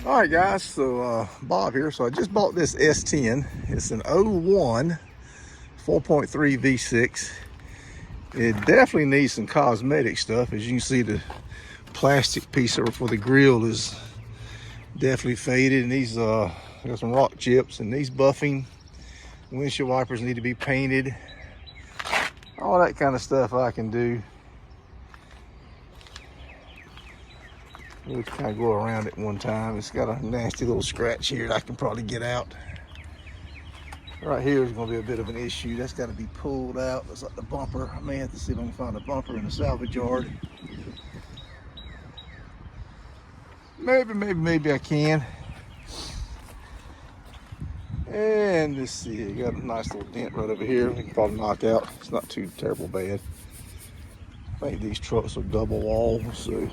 All right, guys, so Bob here. So I just bought this S10. It's an 01 4.3 V6. It definitely needs some cosmetic stuff. As you can see, the plastic piece for the grill is definitely faded, and these got some rock chips, and these buffing. Windshield wipers need to be painted. All that kind of stuff I can do. We'll kind of go around it one time. It's got a nasty little scratch here that I can probably get out. Right here is going to be a bit of an issue. That's got to be pulled out. It's like the bumper. I may have to see if I can find a bumper in the salvage yard. Maybe I can. And let's see, you got a nice little dent right over here. We can probably knock out. It's not too terrible bad. I think these trucks are double wall, so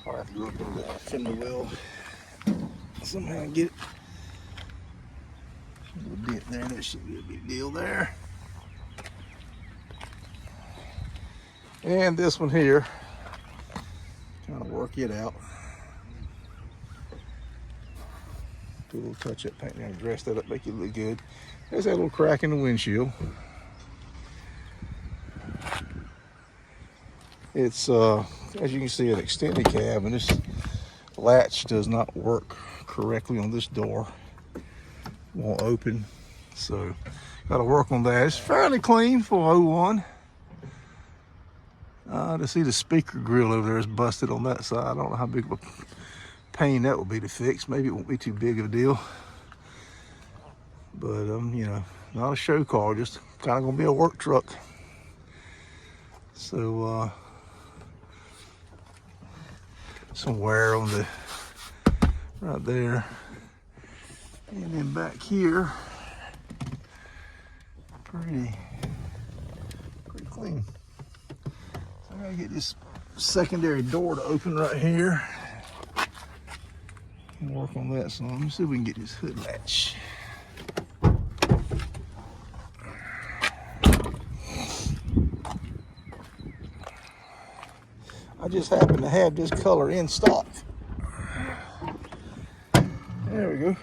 I'll have to go up and fender well. Somehow get it. A little dent there. That should be a big deal there. And this one here, kind of work it out. Do a little touch-up paint there and dress that up, make it look good. There's that little crack in the windshield. It's as you can see, an extended cab, and this latch does not work correctly on this door. Won't open, so got to work on that. It's fairly clean for 01. To see the speaker grill over there is busted on that side. I don't know how big of a pain that will be to fix. Maybe it won't be too big of a deal, but you know, not a show car, just kind of gonna be a work truck. So some wear on the right there, and then back here, pretty clean. So I gotta get this secondary door to open right here. Work on that some. Let me see if we can get this hood latch. I just happen to have this color in stock. There we go.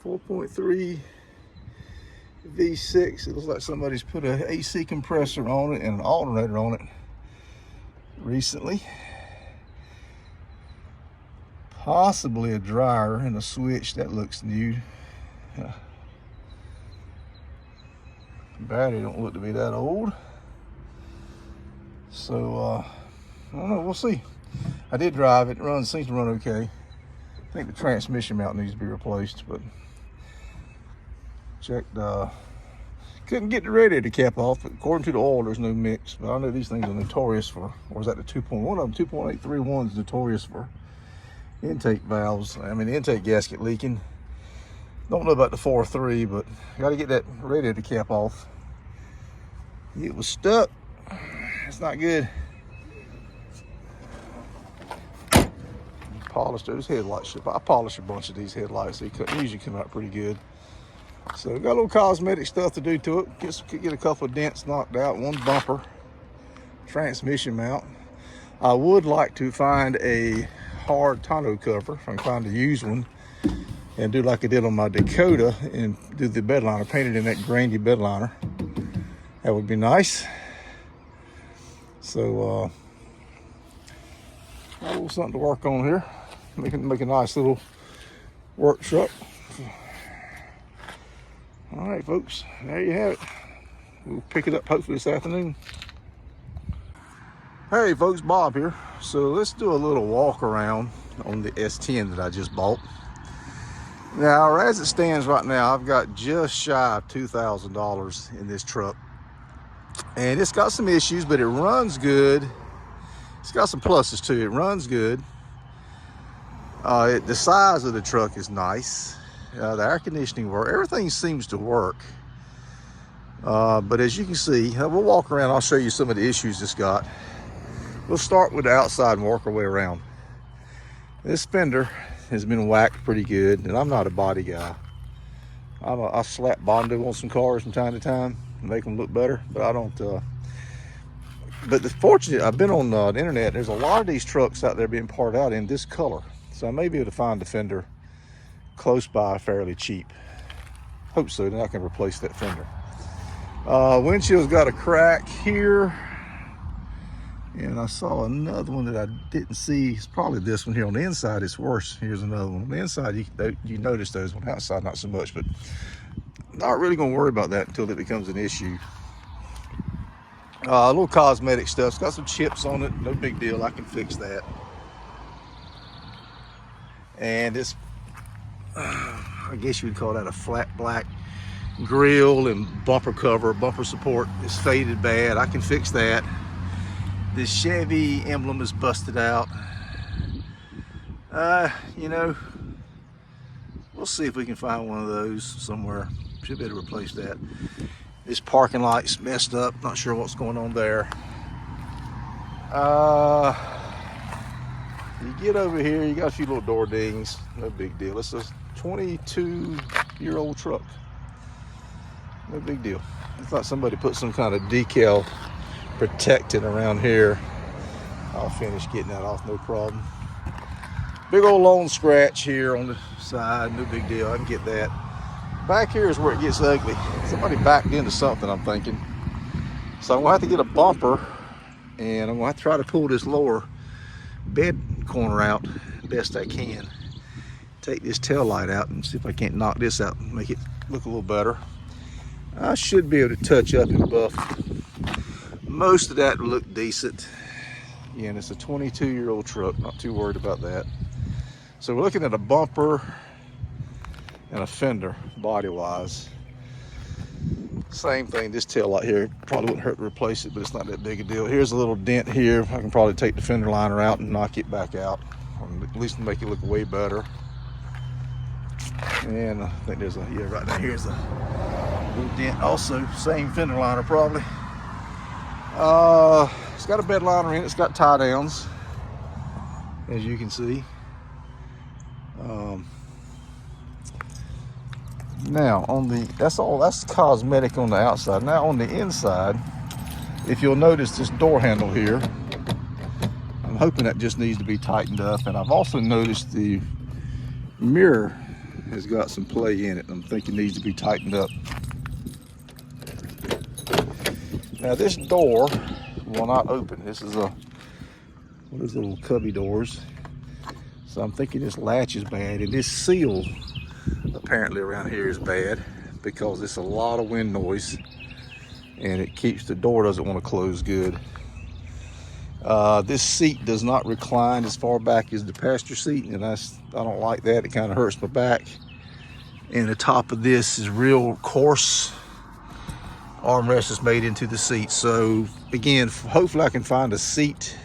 4.3 V6. It looks like somebody's put an AC compressor on it and an alternator on it recently. Possibly a dryer and a switch. That looks new. Battery don't look to be that old. So I don't know, we'll see. I did drive it. It seems to run okay. I think the transmission mount needs to be replaced, but checked, couldn't get the radiator cap off, but according to the oil, there's no mix. But I know these things are notorious for, or is that the 2.1 of them? 2.831 is notorious for intake valves. I mean, the intake gasket leaking. Don't know about the 4.3, but got to get that radiator cap off. It was stuck. It's not good. Polished those headlights. I polished a bunch of these headlights. They usually come out pretty good. So got a little cosmetic stuff to do to it. Get a couple of dents knocked out. One bumper. Transmission mount. I would like to find a hard tonneau cover if I can find a used one, and do like I did on my Dakota and do the bed liner, paint it in that grainy bed liner. That would be nice. So a little something to work on here. Make a nice little work truck. All right, folks, there you have it. We'll pick it up hopefully this afternoon. Hey folks, Bob here. So let's do a little walk around on the S10 that I just bought. Now, as it stands right now, I've got just shy of $2,000 in this truck. And it's got some issues, but it runs good. It's got some pluses too. It runs good. The size of the truck is nice. The air conditioning works. Everything seems to work. But as you can see, we'll walk around. I'll show you some of the issues it's got. We'll start with the outside and work our way around. This fender has been whacked pretty good, and I'm not a body guy. I slap Bondo on some cars from time to time and make them look better, but I don't But the fortunate, I've been on the internet, there's a lot of these trucks out there being parted out in this color. So I may be able to find a fender close by fairly cheap. Hope so, then I can replace that fender. Windshield's got a crack here. And I saw another one that I didn't see. It's probably this one here. On the inside, it's worse. Here's another one. On the inside, you notice those. On the outside, not so much. But not really going to worry about that until it becomes an issue. A little cosmetic stuff. It's got some chips on it. No big deal. I can fix that. And this, I guess you would call that a flat black grill and bumper cover, bumper support is faded bad. I can fix that. This Chevy emblem is busted out. You know, we'll see if we can find one of those somewhere. Should be able to replace that. This parking lot's messed up. Not sure what's going on there. You get over here, you got a few little door dings. No big deal. It's a 22-year-old truck. No big deal. I thought somebody put some kind of decal protecting around here. I'll finish getting that off, no problem. Big old lone scratch here on the side, no big deal. I can get that. Back here is where it gets ugly. Somebody backed into something, I'm thinking. So I'm gonna have to get a bumper, and I'm gonna have to try to pull this lower bed corner out best I can. Take this tail light out and see if I can't knock this out and make it look a little better. I should be able to touch up and buff most of that to look decent. Again, it's a 22-year-old truck, not too worried about that. So we're looking at a bumper and a fender body-wise. Same thing, this tail light here probably wouldn't hurt to replace it, but it's not that big a deal. Here's a little dent here. I can probably take the fender liner out and knock it back out, or at least make it look way better. And I think there's a, yeah, right down here's a little dent also, same fender liner probably. It's got a bed liner in it. It's got tie downs, as you can see. Now on the, that's cosmetic on the outside. Now on the inside, if you'll notice this door handle here, I'm hoping that just needs to be tightened up. And I've also noticed the mirror has got some play in it. I'm thinking it needs to be tightened up. Now this door will not open. This is one of those little cubby doors. So I'm thinking this latch is bad, and this seal apparently around here is bad because it's a lot of wind noise and it keeps the door, doesn't want to close good. This seat does not recline as far back as the passenger seat, and I don't like that. It kind of hurts my back. And the top of this is real coarse armrest is made into the seat. So again, hopefully I can find a seat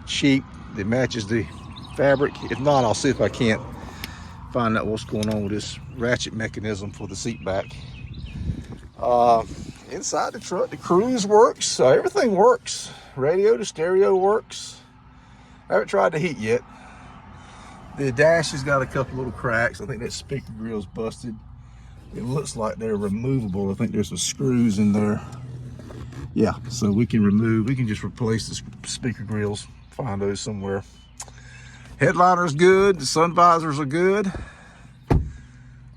cheap that matches the fabric. If not, I'll see if I can't find out what's going on with this ratchet mechanism for the seat back. Inside the truck, the cruise works. Everything works. Radio to stereo works. I haven't tried the heat yet. The dash has got a couple little cracks. I think that speaker grill's busted. It looks like they're removable. I think there's some screws in there. Yeah, so we can just replace the speaker grills, find those somewhere. Headliner's good, the sun visors are good.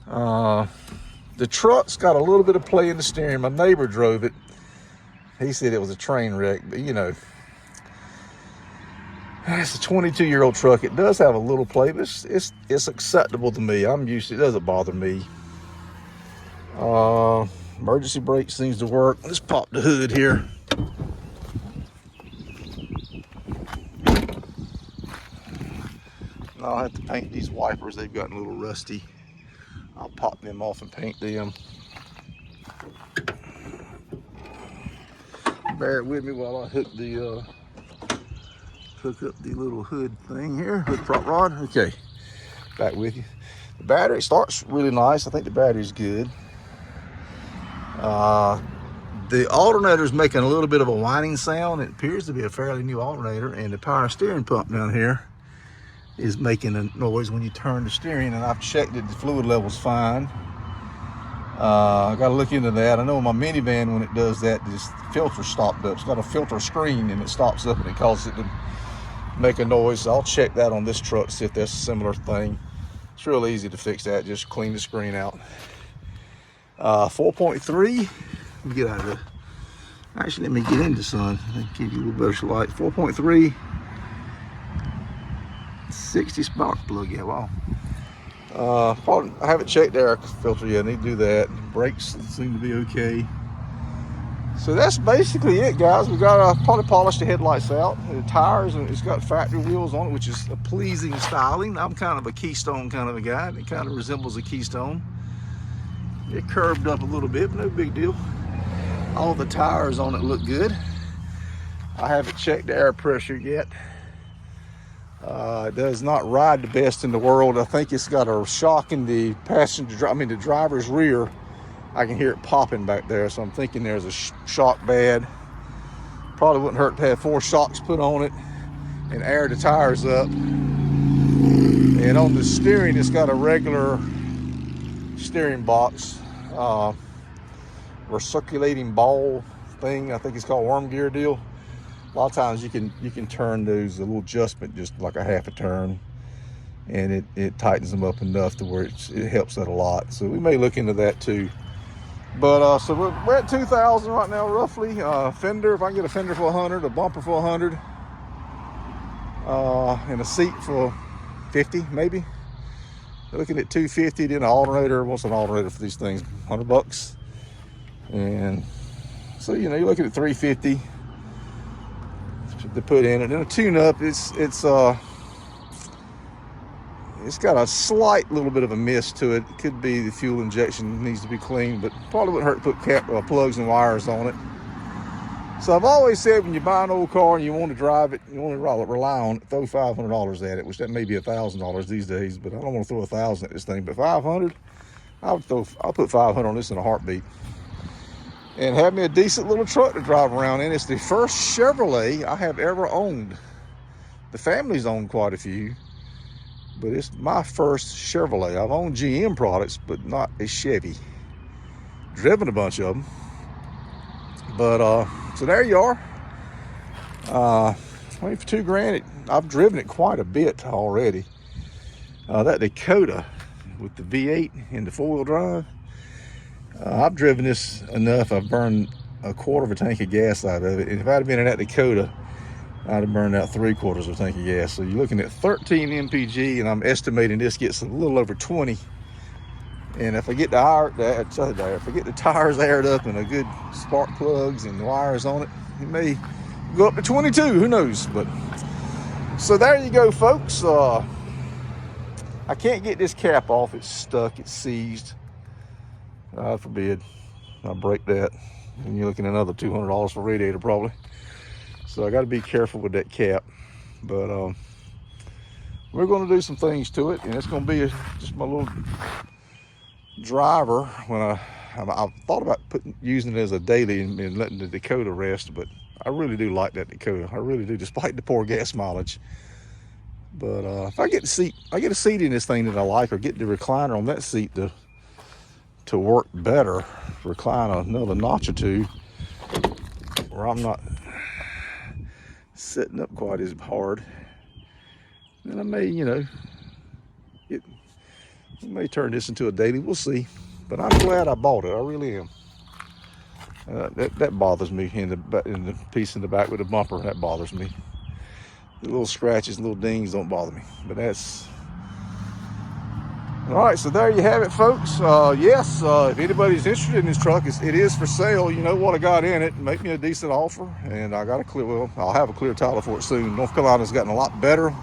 The truck's got a little bit of play in the steering. My neighbor drove it. He said it was a train wreck, but you know, it's a 22-year-old truck. It does have a little play, but it's acceptable to me. I'm used to it. It doesn't bother me. Emergency brake seems to work. Let's pop the hood here. I'll have to paint these wipers. They've gotten a little rusty. I'll pop them off and paint them. Bear with me while I hook up the little hood thing here, hood prop rod. Okay, back with you. The battery starts really nice. I think the battery's good. The alternator is making a little bit of a whining sound. It appears to be a fairly new alternator, and the power steering pump down here is making a noise when you turn the steering, and I've checked it, the fluid level's fine. I got to look into that. I know my minivan, when it does that, this filter stopped up. It's got a filter screen and it stops up and it causes it to make a noise. So I'll check that on this truck, see if that's a similar thing. It's real easy to fix that. Just clean the screen out. 4.3. Let me get out of the. Actually, let me get into sun. Give you a little better light. 4.3. 60 spark plug. Yeah, wow. I haven't checked the air filter yet. I need to do that. Brakes seem to be okay. So that's basically it, guys. We got to probably polish the headlights out. The tires, and it's got factory wheels on it, which is a pleasing styling. I'm kind of a Keystone kind of a guy. It kind of resembles a Keystone. It curved up a little bit, but no big deal. All the tires on it look good. I haven't checked the air pressure yet. It does not ride the best in the world. I think it's got a shock in the the driver's rear. I can hear it popping back there, so I'm thinking there's a shock bad. Probably wouldn't hurt to have 4 shocks put on it and air the tires up. And on the steering, it's got a regular steering box, recirculating ball thing. I think it's called worm gear deal. A lot of times you can turn those a little adjustment, just like a half a turn, and it tightens them up enough to where it helps that a lot. So we may look into that too. But so we're at 2,000 right now, roughly. Fender, if I can get a fender for 100, a bumper for 100, and a seat for 50 maybe. Looking at 250. Then an alternator. What's an alternator for these things? $100. And so you're looking at 350 to put in it. And a tune-up, it's got a slight little bit of a mist to it. It could be the fuel injection needs to be cleaned, but probably wouldn't hurt to put plugs and wires on it. So I've always said, when you buy an old car and you want to drive it, you want to rely on it, throw $500 at it, which that may be $1,000 these days, but I don't want to throw $1,000 at this thing. But 500, I'll put 500 on this in a heartbeat, and have me a decent little truck to drive around in. It's the first Chevrolet I have ever owned. The family's owned quite a few, but it's my first Chevrolet. I've owned GM products, but not a Chevy. Driven a bunch of them. But so there you are. For $2,000, I've driven it quite a bit already. That Dakota with the V8 and the 4-wheel drive, I've driven this enough. I've burned a quarter of a tank of gas out of it. And if I'd have been in that Dakota, I'd have burned out 3/4 of a tank of gas. So you're looking at 13 mpg, and I'm estimating this gets a little over 20. And if I get if I get the tires aired up and a good spark plugs and wires on it, it may go up to 22. Who knows? But so there you go, folks. I can't get this cap off. It's stuck. It's seized. God forbid I break that, and you're looking at another $200 for radiator probably. So I got to be careful with that cap. But we're going to do some things to it, and it's going to be just my little driver. When I thought about using it as a daily and letting the Dakota rest, but I really do like that Dakota. I really do, despite the poor gas mileage. But if I get a seat in this thing that I like, or get the recliner on that seat to work better, recline another notch or two, where I'm not sitting up quite as hard, then I may, I may turn this into a daily. We'll see. But I'm glad I bought it. I really am. That bothers me in the piece in the back with the bumper. That bothers me. The little scratches, little dings don't bother me. But that's all right. So there you have it, folks. Yes, if anybody's interested in this truck, it is for sale. You know what I got in it. Make me a decent offer, and I got I'll have a clear title for it soon. North Carolina's gotten a lot better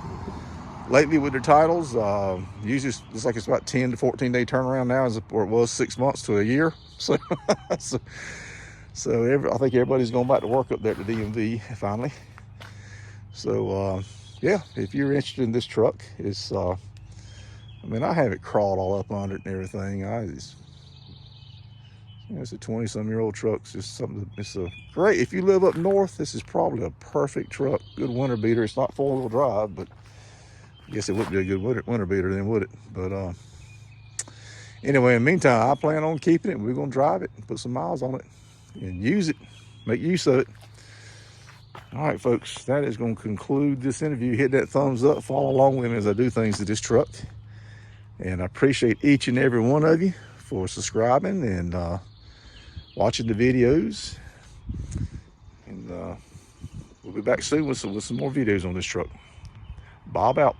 lately with their titles. Usually it's like it's about 10 to 14 day turnaround now, or it was 6 months to a year. So, I think everybody's going back to work up there at the DMV finally. So yeah, if you're interested in this truck, it's I have it crawled all up under it and everything. It's a 20-some-year-old truck. It's just something. It's a great. If you live up north, this is probably a perfect truck. Good winter beater. It's not 4-wheel drive, but I guess it wouldn't be a good winter beater then, would it? But Anyway, in the meantime, I plan on keeping it. We're going to drive it and put some miles on it and use it, make use of it. All right, folks, that is going to conclude this interview. Hit that thumbs up, follow along with me as I do things to this truck. And I appreciate each and every one of you for subscribing and watching the videos. And we'll be back soon with some more videos on this truck. Bob out.